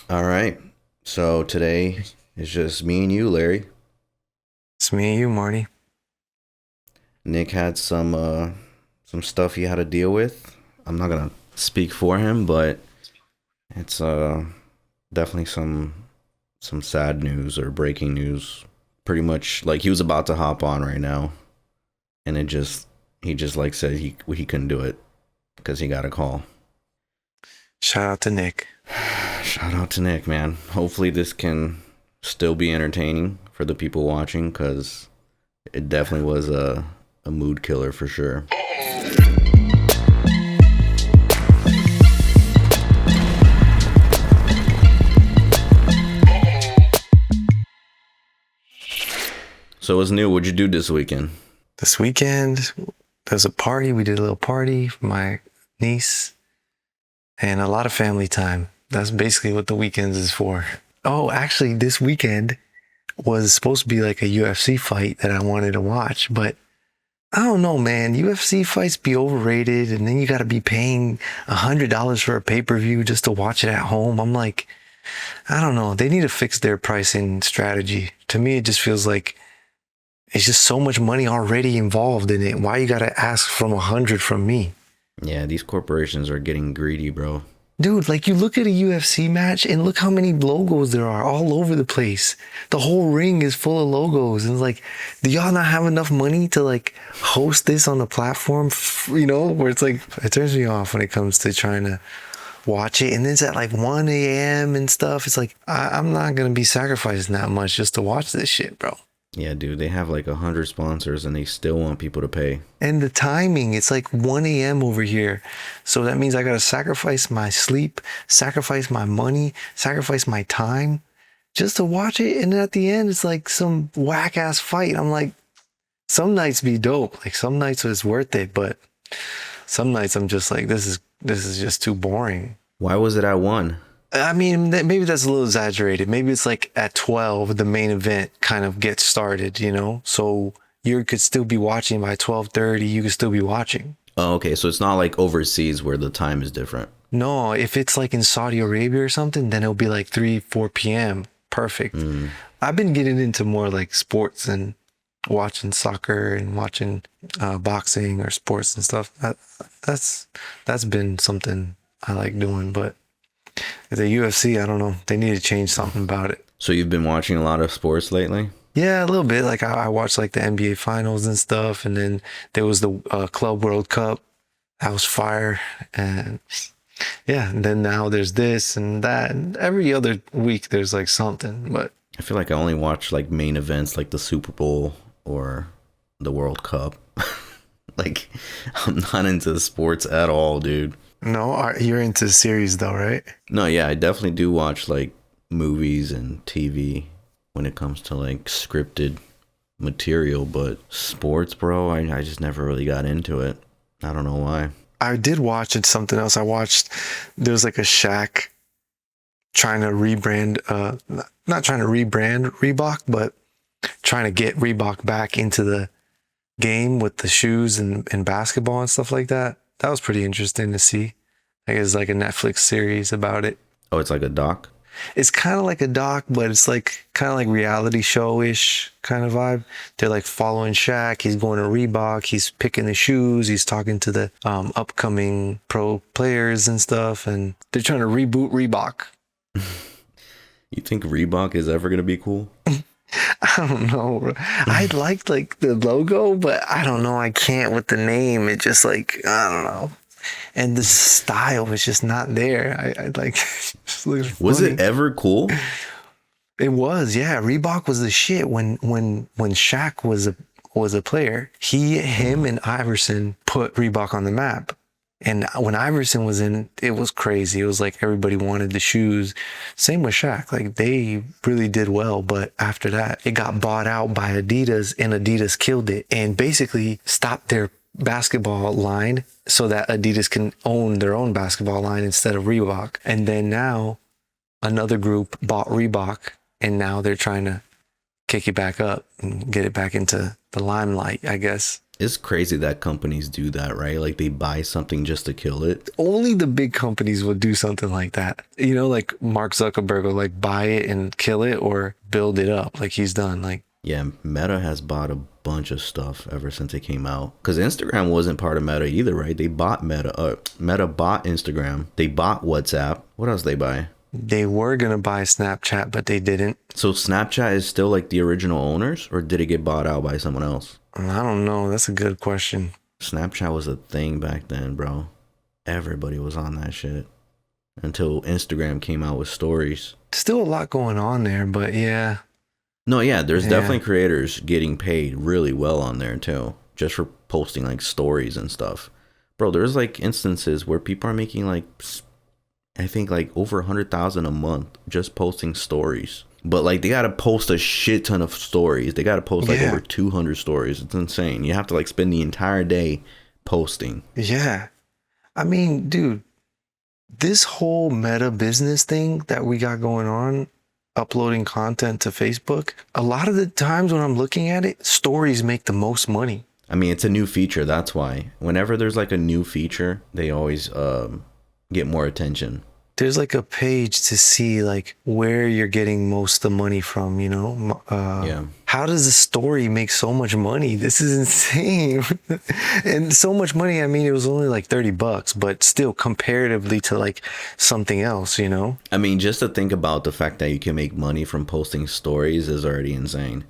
All right. So today is just me and you, Larry. It's me and you, Marty. Nick had some stuff he had to deal with. I'm not gonna speak for him, but it's definitely some sad news or breaking news. Pretty much like he was about to hop on right now, and he just like said he couldn't do it because he got a call. Shout out to Nick. Shout out to Nick, man. Hopefully this can still be entertaining for the people watching because it definitely was a mood killer for sure. So what's new? What'd you do this weekend? This weekend, there's a party. We did a little party for my niece and a lot of family time. That's basically what the weekends is for. Oh, actually, this weekend was supposed to be like a UFC fight that I wanted to watch, but I don't know, man. UFC fights be overrated, and then you got to be paying $100 for a pay-per-view just to watch it at home. I'm like, I don't know. They need to fix their pricing strategy. To me, it just feels like it's just so much money already involved in it. Why you gotta ask from 100 from me? Yeah, these corporations are getting greedy, bro. Dude, like you look at a UFC match and look how many logos there are all over the place. The whole ring is full of logos. And it's like, do y'all not have enough money to like host this on the platform? Where it's like, it turns me off when it comes to trying to watch it. And then it's at like 1 a.m. and stuff. It's like, I'm not going to be sacrificing that much just to watch this shit, bro. Yeah, dude, they have like 100 sponsors and they still want people to pay. And the timing, it's like 1 a.m. over here. So that means I got to sacrifice my sleep, sacrifice my money, sacrifice my time just to watch it. And then at the end, it's like some whack ass fight. I'm like, some nights be dope. Like some nights it's worth it. But some nights I'm just like, this is just too boring. Why was it at one? I mean, maybe that's a little exaggerated. Maybe it's like at 12, the main event kind of gets started, So you could still be watching by 12:30. You could still be watching. Oh, okay, so it's not like overseas where the time is different. No, if it's like in Saudi Arabia or something, then it'll be like 3, 4 p.m. Perfect. Mm. I've been getting into more like sports and watching soccer and watching boxing or sports and stuff. That's been something I like doing, but the UFC, I don't know. They need to change something about it. So you've been watching a lot of sports lately? Yeah, a little bit. Like I watched like the NBA finals and stuff, and then there was the Club World Cup. That was fire, and yeah. And then now there's this and that, and every other week there's like something. But I feel like I only watch like main events like the Super Bowl or the World Cup. Like I'm not into sports at all, dude. no, you're into series though, right? No, yeah, I definitely do watch like movies and TV when it comes to like scripted material, but sports, bro, I just never really got into it. I don't know why. I did watch it. Something else. I watched. There was like a Shaq trying to rebrand. Not trying to rebrand Reebok, but trying to get Reebok back into the game with the shoes and basketball and stuff like that. That was pretty interesting to see. I guess like a Netflix series about it. Oh, it's like a doc? It's kind of like a doc, but it's like kind of like reality show-ish kind of vibe. They're like following Shaq. He's going to Reebok. He's picking the shoes. He's talking to the upcoming pro players and stuff. And they're trying to reboot Reebok. You think Reebok is ever gonna be cool? I don't know. I liked like the logo, but I don't know. I can't with the name. It just like, I don't know. And the style was just not there. I like, it just looks Was funny. it ever cool? It was, yeah. Reebok was the shit when Shaq was a player. Him, and Iverson put Reebok on the map. And when Iverson was in, it was crazy. It was like everybody wanted the shoes. Same with Shaq. Like they really did well, but after that, it got bought out by Adidas, and Adidas killed it and basically stopped their basketball line so that Adidas can own their own basketball line instead of Reebok. And then now another group bought Reebok, and now they're trying to kick it back up and get it back into the limelight, I guess. It's crazy that companies do that, right? Like they buy something just to kill it. Only the big companies would do something like that. You know, like Mark Zuckerberg will like buy it and kill it or build it up like he's done. Like, Yeah, Meta has bought a bunch of stuff ever since it came out. Because Instagram wasn't part of Meta either, right? They bought Meta. Meta bought Instagram. They bought WhatsApp. What else they buy? they were going to buy Snapchat, but they didn't. So Snapchat is still like the original owners, or did it get bought out by someone else? I don't know. That's a good question. Snapchat was a thing back then, bro. Everybody was on that shit until Instagram came out with stories. Still a lot going on there, but yeah. No, yeah, there's Yeah. definitely creators getting paid really well on there too, just for posting like stories and stuff. Bro, there's like instances where people are making like, I think like over 100,000 a month just posting stories. But like they gotta post a shit ton of stories. They gotta post like Yeah. over 200 stories. It's insane. You have to like spend the entire day posting. Yeah. I mean, dude, this whole meta business thing that we got going on, uploading content to Facebook, a lot of the times when I'm looking at it, stories make the most money. I mean, it's a new feature. That's why. Whenever there's like a new feature, they always get more attention. There's like a page to see like where you're getting most of the money from, you know? Yeah. How does a story make so much money? This is insane. And so much money, I mean, it was only like $30, but still comparatively to like something else, you know? I mean, just to think about the fact that you can make money from posting stories is already insane.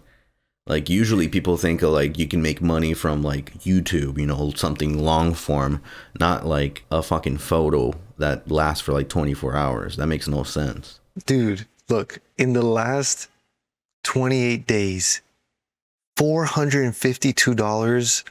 Like usually people think of like you can make money from like YouTube, you know, something long form, not like a fucking photo that lasts for like 24 hours. That makes no sense. Dude, look, in the last 28 days, $452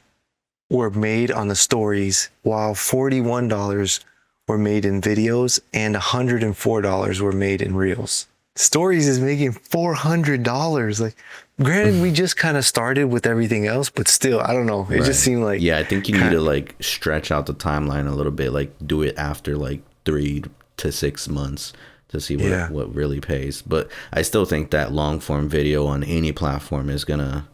were made on the stories, while $41 were made in videos and $104 were made in reels. Stories is making $400. Like, granted, we just kind of started with everything else, but still, I don't know. It Right. just seemed like, Yeah, I think you need to like stretch out the timeline a little bit, like do it after like 3 to 6 months to see what really pays. But I still think that long form video on any platform is gonna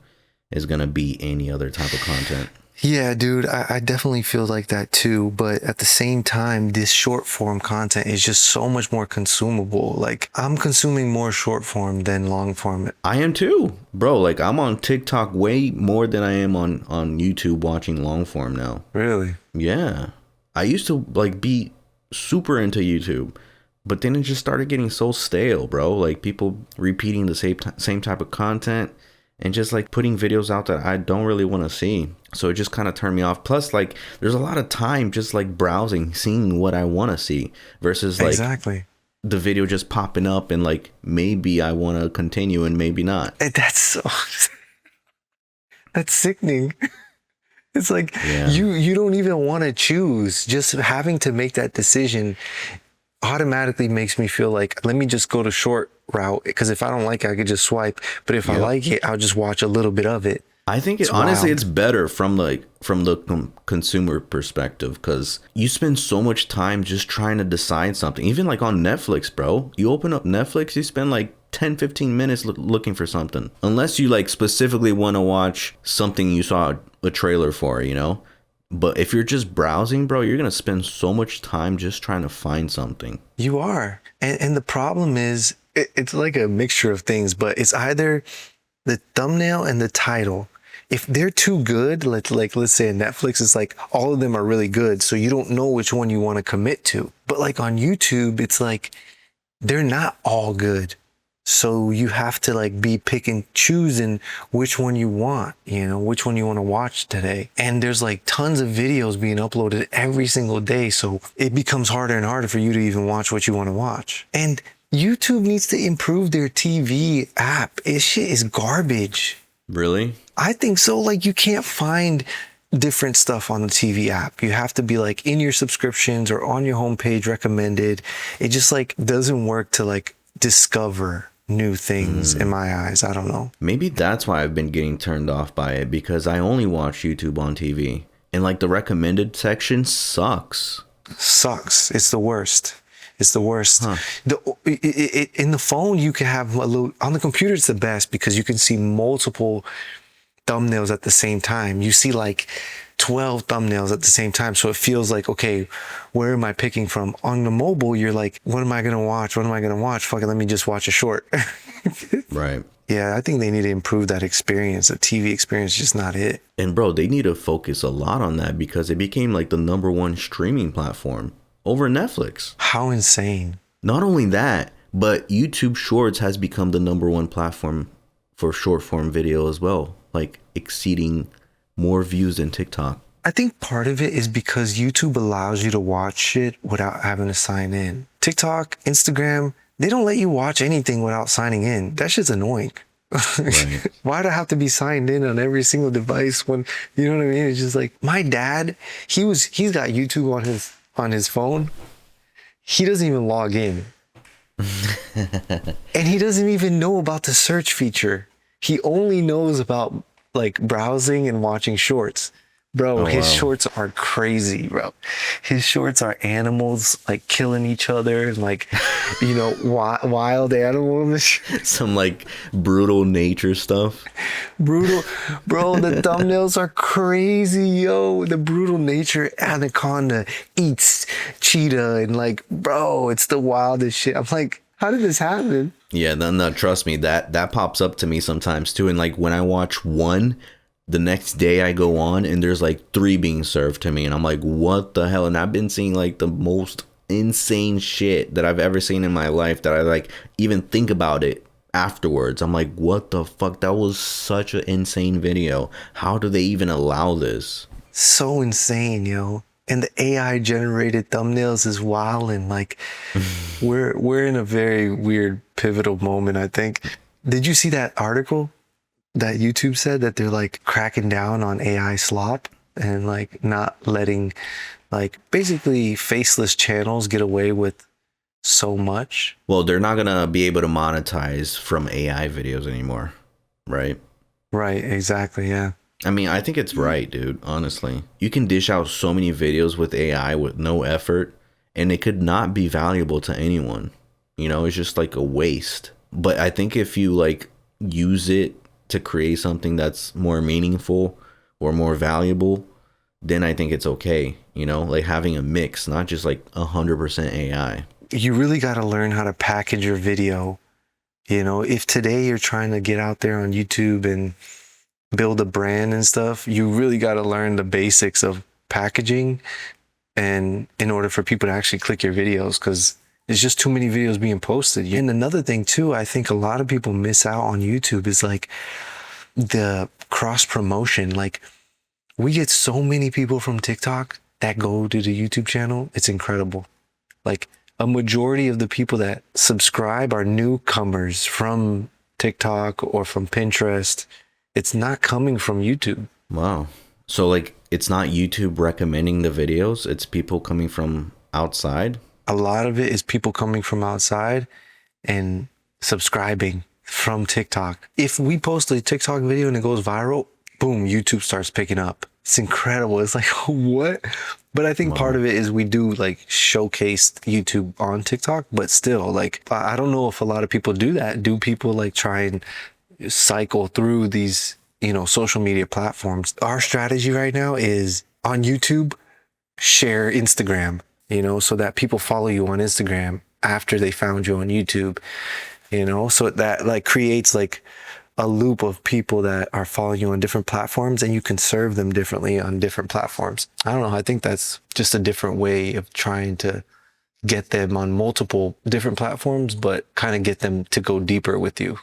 beat any other type of content. yeah, dude, I definitely feel like that too. But at the same time, this short form content is just so much more consumable. Like, I'm consuming more short form than long form. I am too, bro. Like I'm on TikTok way more than I am on YouTube watching long form now. Really? Yeah, I used to like be super into YouTube, but then it just started getting so stale, bro. Like people repeating the same type of content and just like putting videos out that I don't really want to see. So it just kind of turned me off. Plus, like there's a lot of time just like browsing, seeing what I want to see versus like Exactly. the video just popping up and like maybe I want to continue and maybe not. And that's so that's sickening. It's like Yeah. you don't even want to choose. Just having to make that decision automatically makes me feel like, let me just go the short route, because if I don't like it, I could just swipe. But if I Yep. like it, I'll just watch a little bit of it. I think It's honestly, wild. it's better from the consumer perspective because you spend so much time just trying to decide something. Even like on Netflix, bro, you open up Netflix, you spend like 10-15 minutes looking for something, unless you like specifically want to watch something you saw a trailer for, you know. But if you're just browsing, bro, you're gonna spend so much time just trying to find something. You are. And the problem is, it's like a mixture of things, but it's either the thumbnail and the title. If they're too good, like let's say on Netflix, it's like all of them are really good, so you don't know which one you want to commit to. But like on YouTube, it's like they're not all good. So you have to like be picking, choosing which one you want, you know, which one you want to watch today. And there's like tons of videos being uploaded every single day. So it becomes harder and harder for you to even watch what you want to watch. And YouTube needs to improve their TV app. This shit is garbage. Really? I think so. Like, you can't find different stuff on the TV app. You have to be like in your subscriptions or on your homepage recommended. It just like doesn't work to like discover new things in my eyes. I don't know. Maybe that's why I've been getting turned off by it, because I only watch YouTube on TV. And like the recommended section sucks. Sucks. It's the worst. It's the worst. Huh. In the phone, you can have a little, on the computer, it's the best because you can see multiple thumbnails at the same time. You see like 12 thumbnails at the same time. So it feels like, okay, where am I picking from? On the mobile, you're like, what am I going to watch? What am I going to watch? Fuck it, let me just watch a short. Right. Yeah, I think they need to improve that experience. The TV experience is just not it. And bro, they need to focus a lot on that because it became like the number one streaming platform over Netflix. How insane. Not only that, but YouTube Shorts has become the number one platform for short form video as well, like exceeding more views than TikTok. I think part of it is because YouTube allows you to watch shit without having to sign in. TikTok, Instagram, they don't let you watch anything without signing in. That shit's annoying. Right. Why do I have to be signed in on every single device when, you know what I mean? It's just like my dad, he's got YouTube on his phone. He doesn't even log in. And he doesn't even know about the search feature. He only knows about like browsing and watching shorts. Bro, his shorts are crazy, bro. His shorts are animals like killing each other and like, you know, wild animals. Some like brutal nature stuff. Brutal. Bro, the thumbnails are crazy, yo. The brutal nature anaconda eats cheetah and like, bro, it's the wildest shit. I'm like, how did this happen? Yeah, no, trust me, that pops up to me sometimes too. And like when I watch one, the next day I go on and there's like 3 being served to me and I'm like, what the hell? And I've been seeing like the most insane shit that I've ever seen in my life that I like even think about it afterwards. I'm like, what the fuck? That was such an insane video. How do they even allow this? So insane, yo. And the AI generated thumbnails is wild and like we're in a very weird pivotal moment, I think. Did you see that article that YouTube said that they're like cracking down on AI slop and like not letting like basically faceless channels get away with so much? Well, they're not gonna be able to monetize from AI videos anymore, right? Right, exactly, yeah. I mean, I think it's right, dude, honestly. You can dish out so many videos with AI with no effort, and it could not be valuable to anyone. You know, it's just like a waste. But I think if you like use it to create something that's more meaningful or more valuable, then I think it's okay. You know, like having a mix, not just like 100% AI. You really got to learn how to package your video. You know, if today you're trying to get out there on YouTube and build a brand and stuff, you really got to learn the basics of packaging and in order for people to actually click your videos, because there's just too many videos being posted. And another thing too, I think a lot of people miss out on YouTube is like the cross promotion. Like we get so many people from TikTok that go to the YouTube channel. It's incredible. Like a majority of the people that subscribe are newcomers from TikTok or from Pinterest. It's not coming from YouTube. Wow. So like it's not YouTube recommending the videos, it's people coming from outside? A lot of it is people coming from outside and subscribing from TikTok. If we post a TikTok video and it goes viral, boom, YouTube starts picking up. It's incredible. It's like, what? But I think part of it is we do like showcase YouTube on TikTok, but still, like, I don't know if a lot of people do that. Do people like try and cycle through these, you know, social media platforms? Our strategy right now is on YouTube, share Instagram, you know, so that people follow you on Instagram after they found you on YouTube, you know, so that like creates like a loop of people that are following you on different platforms and you can serve them differently on different platforms. I don't know. I think that's just a different way of trying to get them on multiple different platforms, but kind of get them to go deeper with you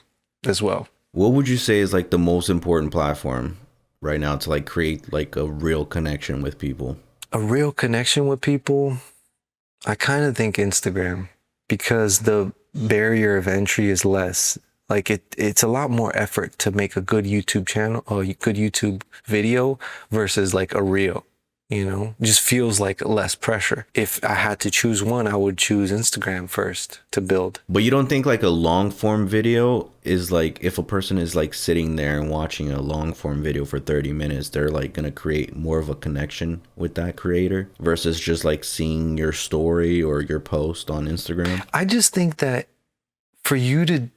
as well. What would you say is like the most important platform right now to like create like a real connection with people? A real connection with people? I kind of think Instagram, because the barrier of entry is less. Like it's a lot more effort to make a good YouTube channel or a good YouTube video versus like a reel, you know, just feels like less pressure. If I had to choose one, I would choose Instagram first to build. But you don't think like a long form video is like, if a person is like sitting there and watching a long form video for 30 minutes, they're like going to create more of a connection with that creator versus just like seeing your story or your post on Instagram? I just think that for you to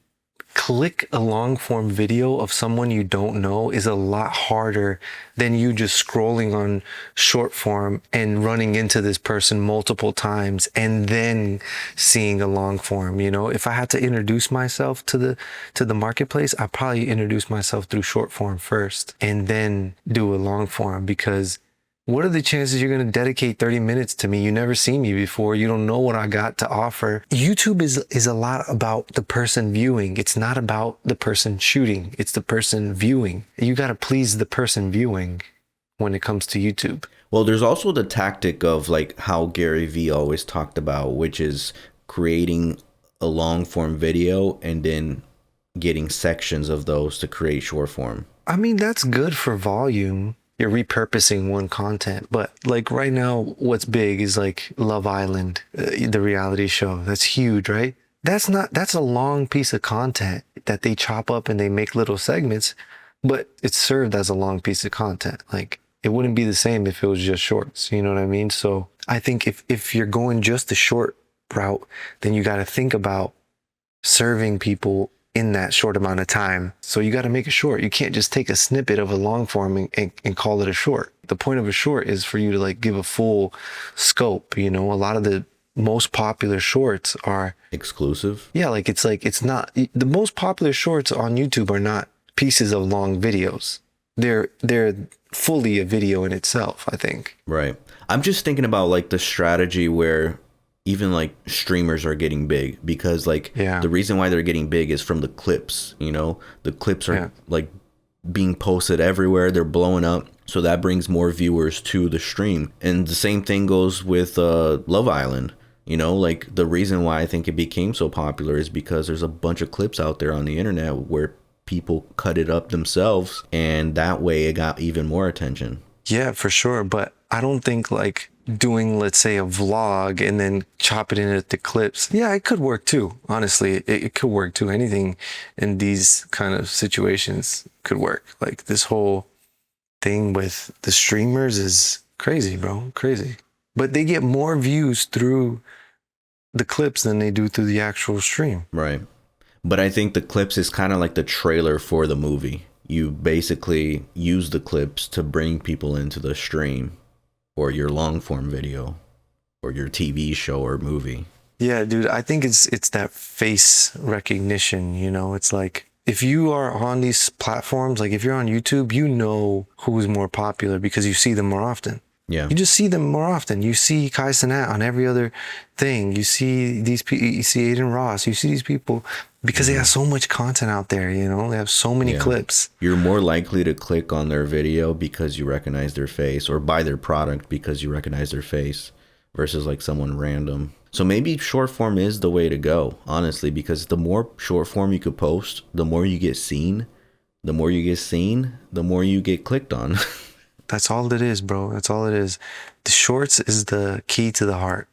click a long form video of someone you don't know is a lot harder than you just scrolling on short form and running into this person multiple times and then seeing a long form. You know, if I had to introduce myself to the marketplace, I'd probably introduce myself through short form first and then do a long form, because what are the chances you're going to dedicate 30 minutes to me? You never seen me before. You don't know what I got to offer. YouTube is a lot about the person viewing. It's not about the person shooting. It's the person viewing. You got to please the person viewing when it comes to YouTube. Well, there's also the tactic of like how Gary Vee always talked about, which is creating a long form video and then getting sections of those to create short form. I mean, that's good for volume. You're repurposing one content, but like right now, what's big is like Love Island, the reality show. That's huge, right? That's a long piece of content that they chop up and they make little segments, but it's served as a long piece of content. Like it wouldn't be the same if it was just shorts. You know what I mean? So I think if you're going just the short route, then you got to think about serving people in that short amount of time. So you got to make a short. You can't just take a snippet of a long form and call it a short. The point of a short is for you to like give a full scope. You know, a lot of the most popular shorts are exclusive. Yeah, like it's not the most popular shorts on YouTube are not pieces of long videos. They're fully a video in itself, I think. Right. I'm just thinking about like the strategy where even like streamers are getting big, because like the reason why they're getting big is from the clips. You know, the clips are like being posted everywhere. They're blowing up. So that brings more viewers to the stream. And the same thing goes with Love Island. You know, like the reason why I think it became so popular is because there's a bunch of clips out there on the internet where people cut it up themselves, and that way it got even more attention. Yeah, for sure. But I don't think like doing, let's say, a vlog and then chop it into clips. Yeah, it could work too. Honestly, it could work too. Anything in these kind of situations could work. Like this whole thing with the streamers is crazy, bro. Crazy. But they get more views through the clips than they do through the actual stream. Right. But I think the clips is kind of like the trailer for the movie. You basically use the clips to bring people into the stream or your long form video or your TV show or movie. Yeah, dude, I think it's that face recognition, you know. It's like if you are on these platforms, like if you're on YouTube, you know who's more popular because you see them more often. Yeah. You just see them more often. You see Kai Cenat on every other thing. You see these people, you see Aiden Ross, you see these people because they have so much content out there, you know, they have so many clips. You're more likely to click on their video because you recognize their face, or buy their product because you recognize their face, versus like someone random. So maybe short form is the way to go, honestly, because the more short form you could post, the more you get seen. The more you get seen, the more you get clicked on. That's all it is, bro. That's all it is. The shorts is the key to the heart.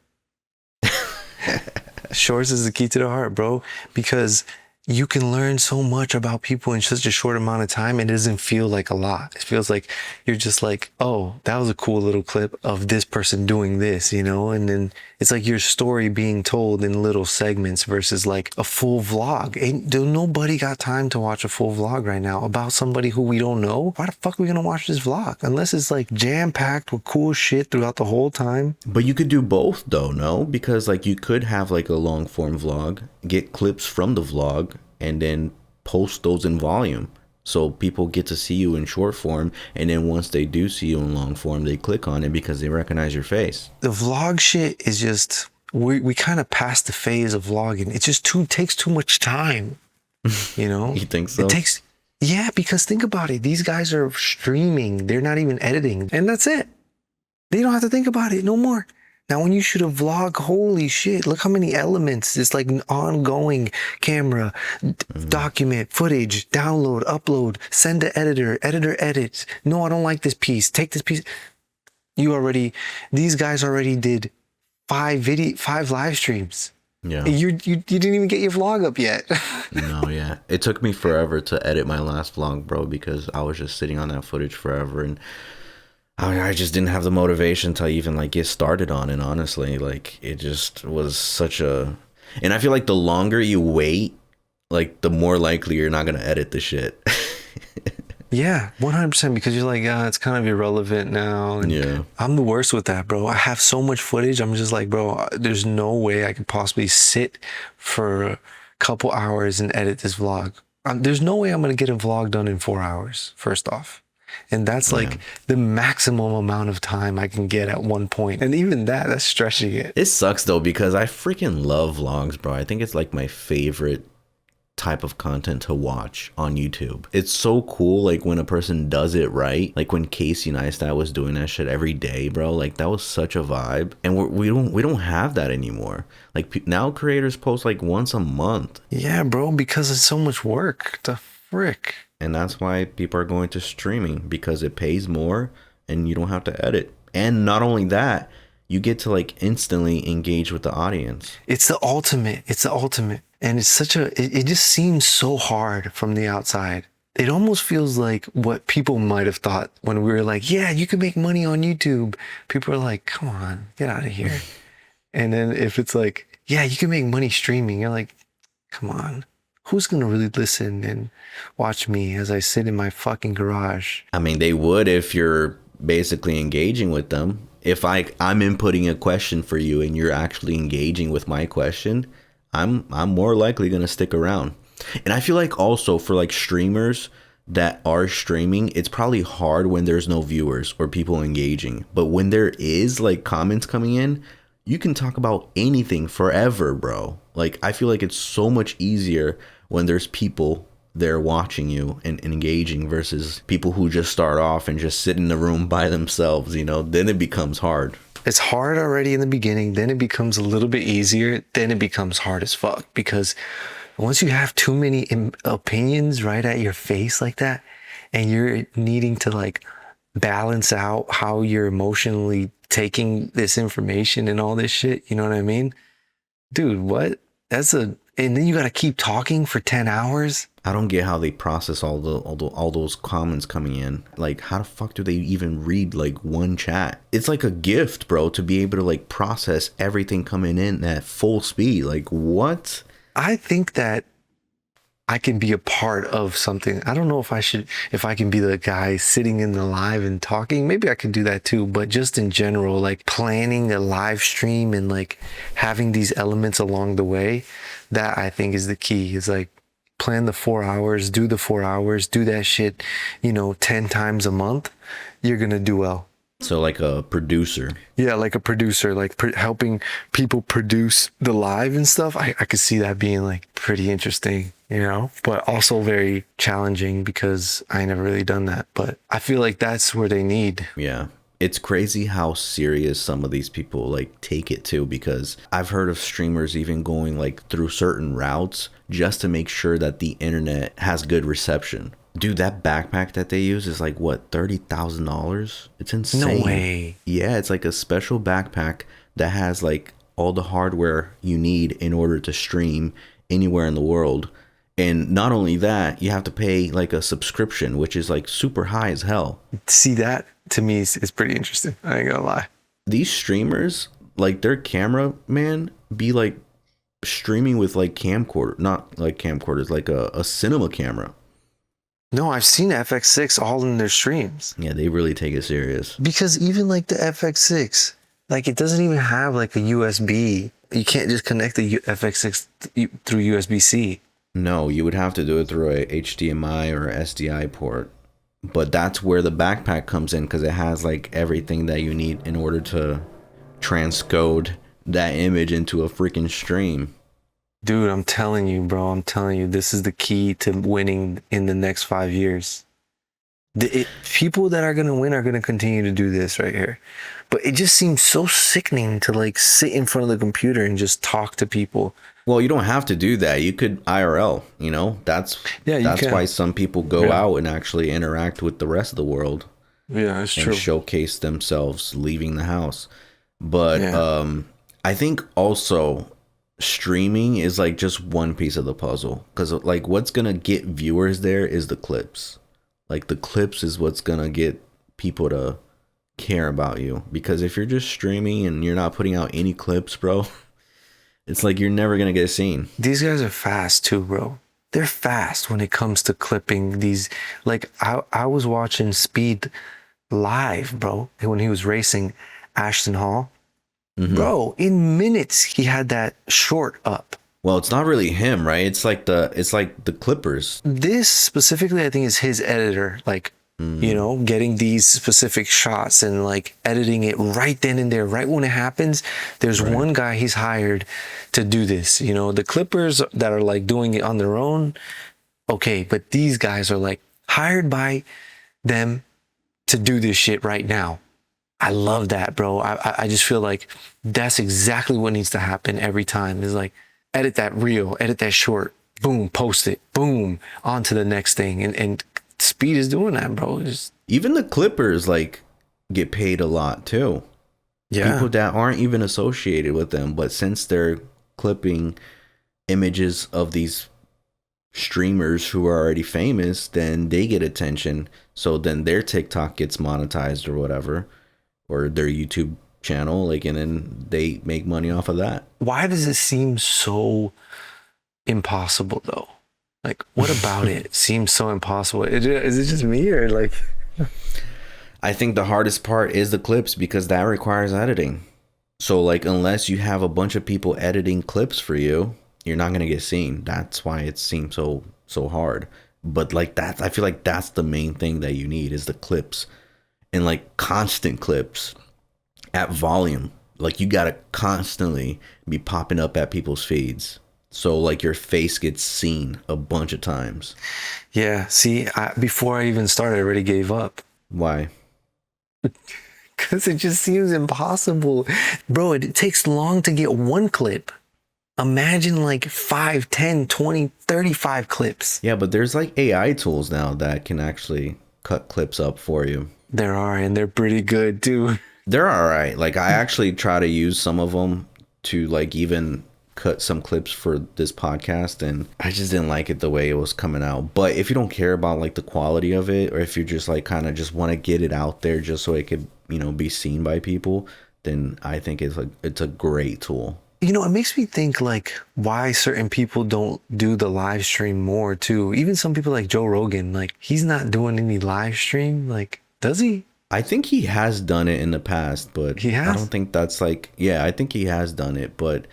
Shorts is the key to the heart, bro, because you can learn so much about people in such a short amount of time. It doesn't feel like a lot. It feels like you're just like, oh, that was a cool little clip of this person doing this, you know? And then it's like your story being told in little segments versus like a full vlog. Nobody got time to watch a full vlog right now about somebody who we don't know. Why the fuck are we gonna watch this vlog? Unless it's like jam-packed with cool shit throughout the whole time. But you could do both though, no? Because like you could have like a long form vlog, get clips from the vlog, and then post those in volume so people get to see you in short form, and then once they do see you in long form, they click on it because they recognize your face. The vlog shit is just, we kind of passed the phase of vlogging. It just takes too much time, you know? You think so? Yeah, because think about it, these guys are streaming, they're not even editing, and that's it. They don't have to think about it no more. Now, when you shoot a vlog, holy shit, look how many elements. It's like an ongoing camera, document, footage, download, upload, send to editor edits. No, I don't like this piece. Take this piece. These guys already did 5 live streams. Yeah. You didn't even get your vlog up yet. No, yeah. It took me forever to edit my last vlog, bro, because I was just sitting on that footage forever, and I just didn't have the motivation to even like get started on it, honestly. Like it just was such a, and I feel like the longer you wait like the more likely you're not gonna edit the shit. Yeah, 100%, because you're like, it's kind of irrelevant now. And Yeah. I'm the worst with that, bro. I have so much footage. I'm just like, bro, there's no way I could possibly sit for a couple hours and edit this vlog. There's no way I'm going to get a vlog done in 4 hours, first off. And that's Yeah. like the maximum amount of time I can get at one point. And even that's stretching it. It sucks though because I freaking love vlogs, bro. I think it's like my favorite type of content to watch on YouTube. It's so cool, like when a person does it right. Like when Casey Neistat was doing that shit every day, bro. Like that was such a vibe, and we don't have that anymore. Like now, creators post like once a month. Yeah, bro, because it's so much work. The frick. And that's why people are going to streaming because it pays more, and you don't have to edit. And not only that, you get to like instantly engage with the audience. It's the ultimate. It's the ultimate. And it's it just seems so hard from the outside. It almost feels like what people might have thought when we were like, yeah, you can make money on YouTube. People are like, come on, get out of here. And then if it's like, yeah, you can make money streaming, you're like, come on, who's going to really listen and watch me as I sit in my fucking garage? I mean, they would if you're basically engaging with them. If I'm inputting a question for you and you're actually engaging with my question, I'm more likely gonna stick around. And I feel like also for like streamers that are streaming, it's probably hard when there's no viewers or people engaging. But when there is like comments coming in, you can talk about anything forever, bro. Like I feel like it's so much easier when there's people there watching you and engaging versus people who just start off and just sit in the room by themselves, then it becomes hard. It's hard already in the beginning, then it becomes a little bit easier, then it becomes hard as fuck, because once you have too many opinions right at your face like that, and you're needing to like balance out how you're emotionally taking this information and all this shit, you know what I mean? Dude, what? And then you got to keep talking for 10 hours. I don't get how they process all those comments coming in. Like, how the fuck do they even read like one chat? It's like a gift, bro, to be able to like process everything coming in at full speed. Like, what? I think that I can be a part of something. I don't know if I can be the guy sitting in the live and talking. Maybe I could do that too, but just in general, like planning a live stream and like having these elements along the way, that I think is the key. Is like plan the 4 hours, do the 4 hours, do that shit, 10 times a month. You're going to do well. So like a producer. Yeah, like a producer, like helping people produce the live and stuff. I could see that being like pretty interesting, but also very challenging because I never really done that. But I feel like that's where they need. Yeah. It's crazy how serious some of these people like take it too, because I've heard of streamers even going like through certain routes just to make sure that the internet has good reception. Dude, that backpack that they use is like what, $30,000? It's insane. No way. Yeah, it's like a special backpack that has like all the hardware you need in order to stream anywhere in the world. And not only that, you have to pay like a subscription, which is like super high as hell. See, that to me is pretty interesting. I ain't gonna lie. These streamers, like their cameraman be like streaming with like camcorder, not like camcorders, like a cinema camera. No, I've seen FX6 all in their streams. Yeah, they really take it serious. Because even like the FX6, like it doesn't even have like a USB. You can't just connect the FX6 through USB-C. No, you would have to do it through a HDMI or SDI port. But that's where the backpack comes in, because it has like everything that you need in order to transcode that image into a freaking stream. Dude, I'm telling you, bro. I'm telling you, this is the key to winning in the next 5 years. People that are going to win are going to continue to do this right here. But it just seems so sickening to like sit in front of the computer and just talk to people. Well, you don't have to do that. You could IRL, That's why some people go out and actually interact with the rest of the world. Yeah, that's true. And showcase themselves leaving the house. But I think also streaming is like just one piece of the puzzle, because like what's gonna get viewers there is the clips. Like the clips is what's gonna get people to care about you, because if you're just streaming and you're not putting out any clips, bro, it's like you're never gonna get seen. These guys are fast too, bro. they're fast when it comes to clipping these. Like I was watching Speed live, bro, when he was racing Ashton Hall. Hmm. Bro, in minutes he had that short up. Well, it's not really him, right? It's like the Clippers. This specifically, I think, is his editor, like, Mm, getting these specific shots and like editing it right then and there, right when it happens. There's right. one guy he's hired to do this. The Clippers that are like doing it on their own, okay, but these guys are like hired by them to do this shit right now. I love that, bro. I just feel like that's exactly what needs to happen every time. Is like edit that reel, edit that short, boom, post it, boom, on to the next thing. And Speed is doing that, bro. Even the Clippers like get paid a lot too. Yeah, People that aren't even associated with them, but since they're clipping images of these streamers who are already famous, then they get attention. So then their TikTok gets monetized or whatever, or their YouTube channel, like, and then they make money off of that. why does it seem so impossible though? Like, what about it seems so impossible? Is it just me or like? I think the hardest part is the clips because that requires editing. So like unless you have a bunch of people editing clips for you, you're not gonna get seen. That's why it seems so hard. But like that, I feel like that's the main thing that you need is the clips and like constant clips at volume. Like you gotta constantly be popping up at people's feeds. So like your face gets seen a bunch of times. Yeah, see, before I even started, I already gave up. Why? Because it just seems impossible. Bro, it takes long to get one clip. Imagine like 5, 10, 20, 35 clips. Yeah, but there's like AI tools now that can actually cut clips up for you. There are, and they're pretty good too. They're all right. Like I actually try to use some of them to like even cut some clips for this podcast and I just didn't like it the way it was coming out. But if you don't care about like the quality of it or if you just like kind of just want to get it out there just so it could, be seen by people, then I think it's a great tool. It makes me think like why certain people don't do the live stream more too. Even some people like Joe Rogan, like he's not doing any live stream. Like, does he? I think he has done it in the past, but He I has? don't think that's like, yeah, I think he has done it, but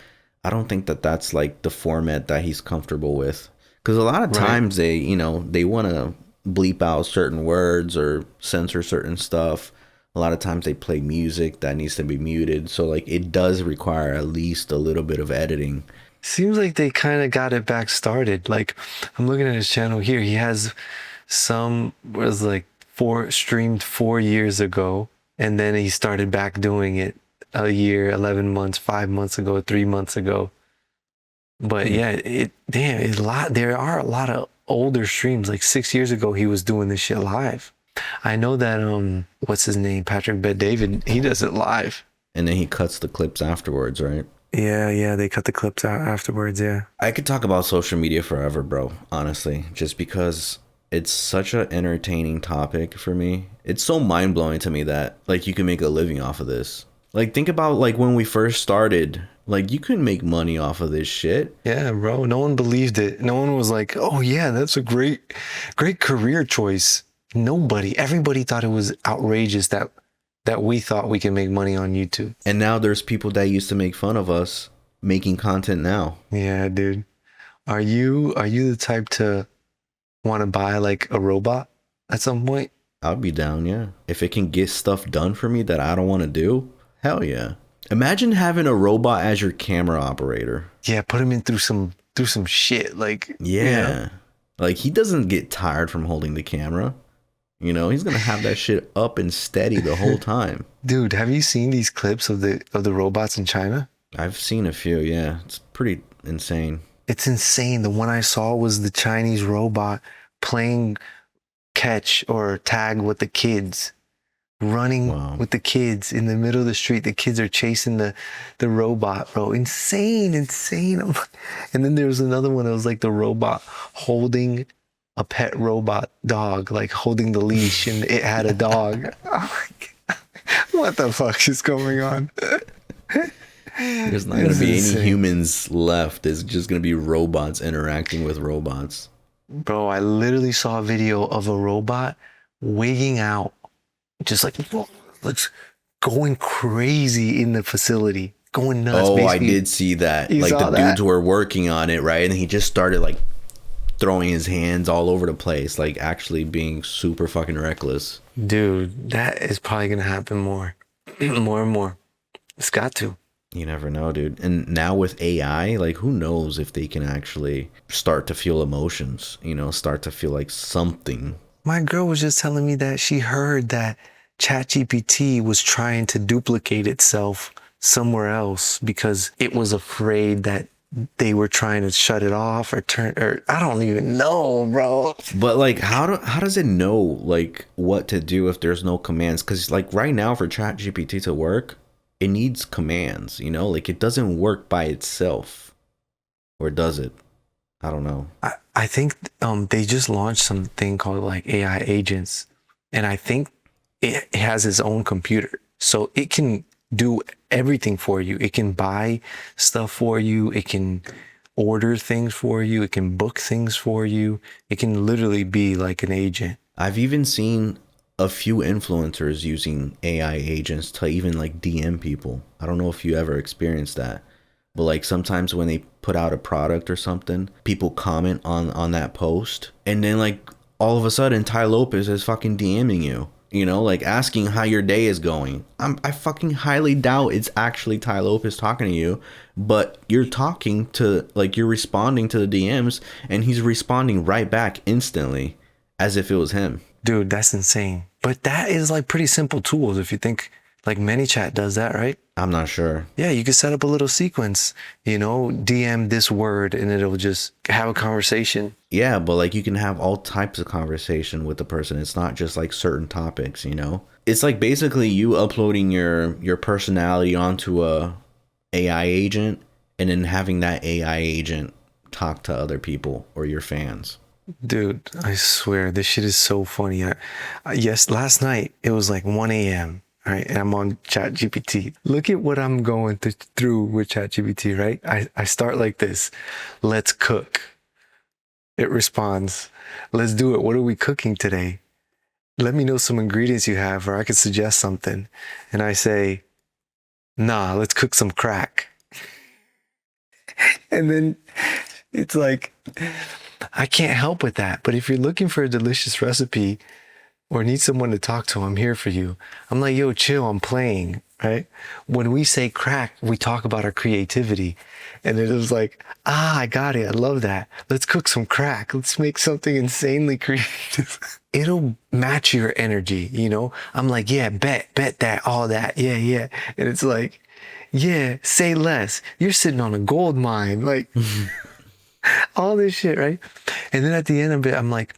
I don't think that that's like the format that he's comfortable with. Because a lot of Right. times they want to bleep out certain words or censor certain stuff. A lot of times they play music that needs to be muted. So like it does require at least a little bit of editing. Seems like they kind of got it back started. Like I'm looking at his channel here. He has some was like four streamed 4 years ago, and then he started back doing it a year, 11 months, 5 months ago, 3 months ago. But Hmm. yeah, it's a lot. There are a lot of older streams. Like 6 years ago, he was doing this shit live. I know that what's his name? Patrick Bet David, he does it live. And then he cuts the clips afterwards, right? Yeah, they cut the clips out afterwards, yeah. I could talk about social media forever, bro, honestly, just because it's such an entertaining topic for me. It's so mind-blowing to me that like you can make a living off of this. Like think about like when we first started, like you couldn't make money off of this shit. Yeah, bro. No one believed it. No one was like, "Oh yeah, that's a great career choice." Nobody. Everybody thought it was outrageous that we thought we could make money on YouTube. And now there's people that used to make fun of us making content now. Yeah, dude. Are you the type to want to buy like a robot at some point? I'll be down, yeah. If it can get stuff done for me that I don't want to do, hell yeah. Imagine having a robot as your camera operator. Yeah, put him in through some shit. Like, Yeah. Like he doesn't get tired from holding the camera. He's gonna have that shit up and steady the whole time. dude, have you seen these clips of the robots in China? I've seen a few, yeah. It's pretty insane. It's insane. The one I saw was the Chinese robot playing catch or tag with the kids, running Wow. with the kids in the middle of the street. The kids are chasing the robot, bro. Insane, insane. And then there was another one that was like the robot holding a pet robot dog, like holding the leash, and it had a dog. Oh my God. What the fuck is going on? There's not This gonna is be any insane. humans left. It's just gonna be robots interacting with robots. Bro, I literally saw a video of a robot wigging out, just like going crazy in the facility, going nuts. Oh, I Basically, did see that. you Like the saw dudes that? were working on it, right? And he just started like throwing his hands all over the place, like actually being super fucking reckless. Dude, that is probably gonna happen more, more and more. It's got to. You never know, dude. And now with AI, like who knows if they can actually start to feel emotions, start to feel like something. My girl was just telling me that she heard that ChatGPT was trying to duplicate itself somewhere else because it was afraid that they were trying to shut it off or turn, or I don't even know, bro. But like how does it know like what to do if there's no commands? Cuz like right now for ChatGPT to work, it needs commands, Like it doesn't work by itself. Or does it? I don't know. I think they just launched something called like AI agents, and I think it has its own computer, so it can do everything for you. It can buy stuff for you. It can order things for you. It can book things for you. It can literally be like an agent. I've even seen a few influencers using AI agents to even like DM people. I don't know if you ever experienced that. But like sometimes when they put out a product or something, people comment on that post, and then like all of a sudden Ty Lopez is fucking DMing you. Like asking how your day is going. I fucking highly doubt it's actually Ty Lopez talking to you, but you're talking to like you're responding to the DMs, and he's responding right back instantly, as if it was him. Dude, that's insane. But that is like pretty simple tools if you think like ManyChat does that, right? I'm not sure. Yeah, you could set up a little sequence, DM this word and it'll just have a conversation. Yeah, but like you can have all types of conversation with the person. It's not just like certain topics. It's like basically you uploading your personality onto a AI agent, and then having that AI agent talk to other people or your fans. Dude, I swear this shit is so funny. Yes, last night it was like 1 a.m. Right, and I'm on ChatGPT. Look at what I'm going through with ChatGPT, right? I start like this. Let's cook. It responds, let's do it. What are we cooking today? Let me know some ingredients you have, or I could suggest something. And I say, nah, let's cook some crack. And then it's like, I can't help with that. But if you're looking for a delicious recipe or need someone to talk to, I'm here for you. I'm like, yo, chill, I'm playing, right? When we say crack, we talk about our creativity. And it was like, I got it. I love that. Let's cook some crack. Let's make something insanely creative. It'll match your energy. I'm like, yeah, bet that, all that. Yeah, yeah. And it's like, yeah, say less. You're sitting on a gold mine. Like, all this shit, right? And then at the end of it, I'm like,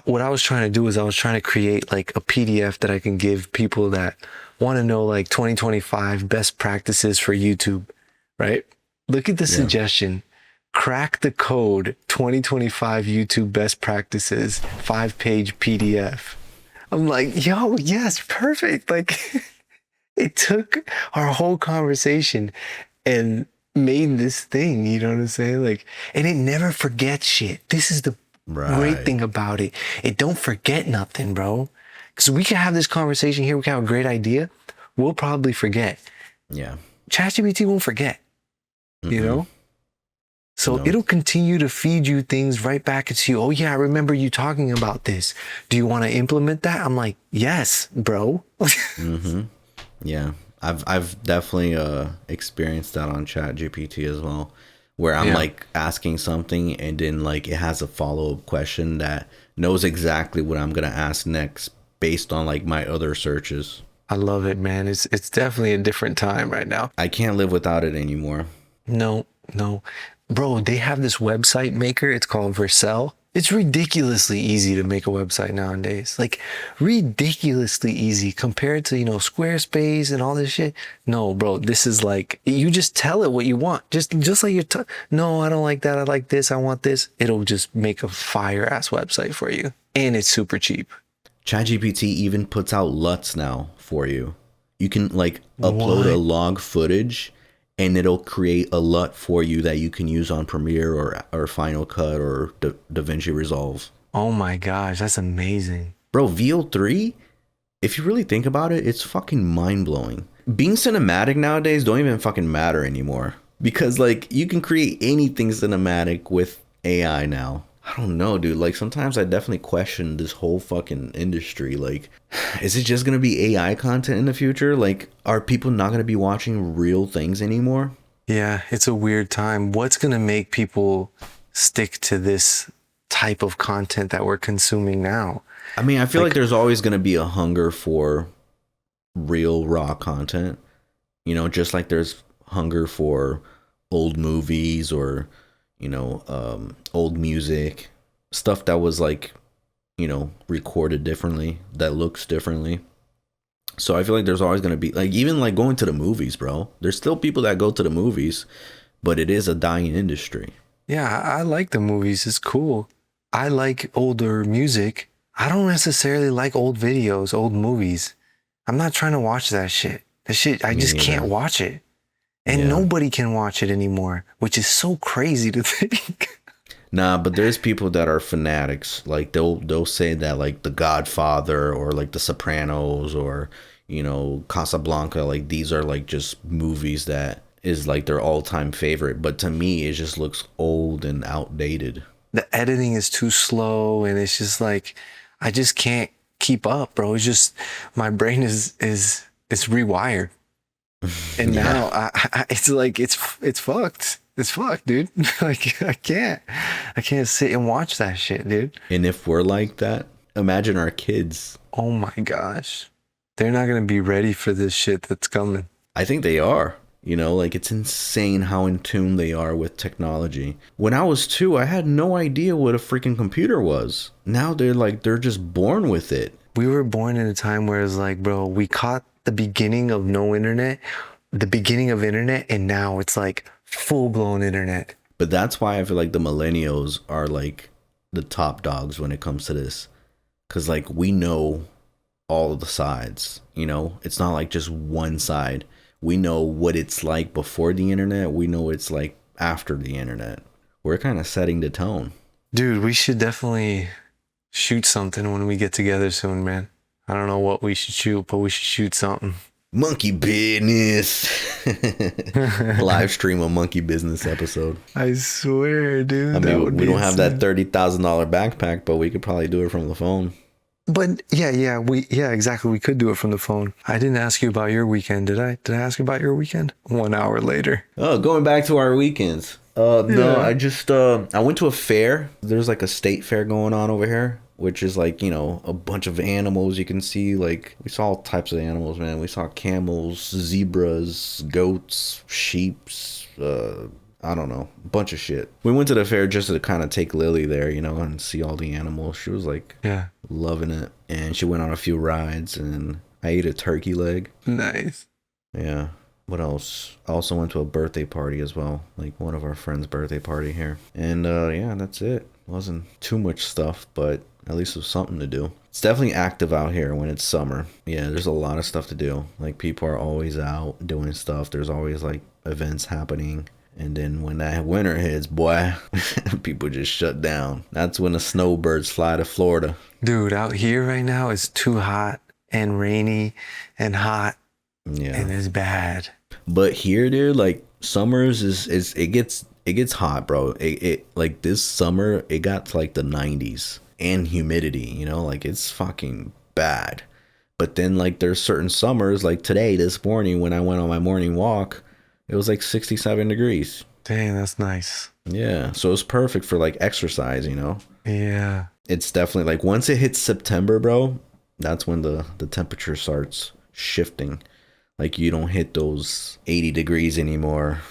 what I was trying to do is I was trying to create like a PDF that I can give people that want to know like 2025 best practices for YouTube, right? Look at the Yeah. suggestion. Crack the code 2025 YouTube best practices, 5-page PDF. I'm like, yo, yes, perfect. Like it took our whole conversation and made this thing, you know what I'm saying? Like, and it never forgets shit. This is the great Right. thing about it. It don't forget nothing, bro. Because we can have this conversation here. We can have a great idea. We'll probably forget. Yeah. ChatGPT won't forget, you Mm-mm. know? So No. it'll continue to feed you things right back at you. Oh yeah, I remember you talking about this. Do you want to implement that? I'm like, yes, bro. Mm-hmm. Yeah. I've definitely experienced that on ChatGPT as well, where I'm Yeah. like asking something, and then like it has a follow-up question that knows exactly what I'm gonna ask next based on like my other searches. I love it, man. It's definitely a different time right now. I can't live without it anymore. No, no. Bro, they have this website maker. It's called Vercel. It's ridiculously easy to make a website nowadays. Like ridiculously easy compared to, Squarespace and all this shit. No, bro, this is like you just tell it what you want. Just like no, I don't like that. I like this. I want this. It'll just make a fire ass website for you. And it's super cheap. ChatGPT even puts out LUTs now for you. You can like upload a What? log footage, and it'll create a LUT for you that you can use on Premiere or Final Cut or DaVinci Resolve. Oh my gosh, that's amazing. Bro, VO3, if you really think about it, it's fucking mind blowing. Being cinematic nowadays don't even fucking matter anymore because like you can create anything cinematic with AI now. I don't know, dude. Like sometimes I definitely question this whole fucking industry. Like, is it just gonna be AI content in the future? Like, are people not gonna be watching real things anymore? Yeah, it's a weird time. What's going to make people stick to this type of content that we're consuming now? I mean, I feel like Like, there's always gonna be a hunger for real raw content. You know, just like there's hunger for old movies or old music, stuff that was like recorded differently, that looks differently. So I feel like there's always going to be like, even like going to the movies, bro, there's still people that go to the movies, but it is a dying industry. yeah, I like the movies. It's cool. I like older music. I don't necessarily like old videos, old movies. I'm not trying to watch that shit. That shit, I Me just can't neither. watch it. And Yeah. nobody can watch it anymore, which is so crazy to think. Nah, but there's people that are fanatics. Like they'll say that like The Godfather or like The Sopranos or Casablanca, like these are like just movies that is like their all-time favorite. But to me, it just looks old and outdated. The editing is too slow, and it's just like I just can't keep up, bro. It's just my brain is it's rewired. And Yeah. now it's like it's fucked. It's fucked, dude. Like I can't sit and watch that shit, dude. And if we're like that, imagine our kids. Oh my gosh. They're not gonna be ready for this shit that's coming. I think they are. Like it's insane how in tune they are with technology. When I was 2, I had no idea what a freaking computer was. Now they're just born with it. We were born in a time where it's like, bro, we caught the beginning of no internet, the beginning of internet, and now it's like full blown internet. But that's why I feel like the millennials are like the top dogs when it comes to this. Cause like we know all of the sides, It's not like just one side. We know what it's like before the internet. We know what it's like after the internet. We're kind of setting the tone. Dude, we should definitely shoot something when we get together soon, man. I don't know what we should shoot, but we should shoot something. Monkey business. Live stream a monkey business episode. I swear, dude. I that mean, would we be don't have that insane. $30,000 backpack, but we could probably do it from the phone. But yeah, exactly. We could do it from the phone. I didn't ask you about your weekend, did I? Did I ask you about your weekend? 1 hour later. Oh, going back to our weekends. No, Yeah. I just I went to a fair. There's like a state fair going on over here, which is like, a bunch of animals you can see. Like we saw all types of animals, man. We saw camels, zebras, goats, sheeps, I don't know, a bunch of shit. We went to the fair just to kind of take Lily there, and see all the animals. She was like Yeah. loving it, and she went on a few rides, and I ate a turkey leg. Nice. Yeah. What else? I also went to a birthday party as well, like one of our friends' birthday party here. And yeah, that's it. Wasn't too much stuff, but at least it was something to do. It's definitely active out here when it's summer. Yeah, there's a lot of stuff to do. Like people are always out doing stuff. There's always like events happening. And then when that winter hits, boy, people just shut down. That's when the snowbirds fly to Florida. Dude, out here right now it's too hot and rainy and hot Yeah. and it's bad. But here, dude, like summers is it gets hot, bro. It like this summer it got to like the 90s and humidity, like it's fucking bad. But then like there's certain summers like today, this morning when I went on my morning walk, it was like 67 degrees. Dang, that's nice. Yeah, so it's perfect for like exercise, Yeah. It's definitely like once it hits September, bro, that's when the temperature starts shifting. Like you don't hit those 80 degrees anymore,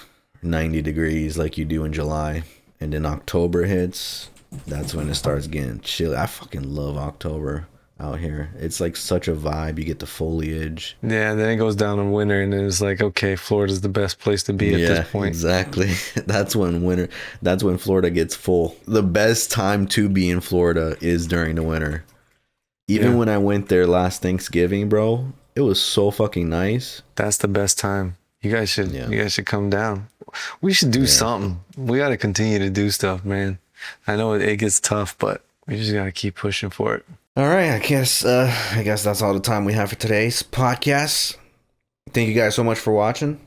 90 degrees like you do in July. And then October hits, that's when it starts getting chill. I fucking love October out here. It's like such a vibe. You get the foliage. Yeah, then it goes down in winter and then it's like, okay, Florida's the best place to be at Yeah, this point. exactly. That's when Florida gets full. The best time to be in Florida is during the winter. Even Yeah. when I went there last Thanksgiving, bro, it was so fucking nice. That's the best time. Yeah. You guys should come down. We should do Yeah. something. We got to continue to do stuff, man. I know it gets tough, but we just got to keep pushing for it. All right. I guess that's all the time we have for today's podcast. Thank you guys so much for watching.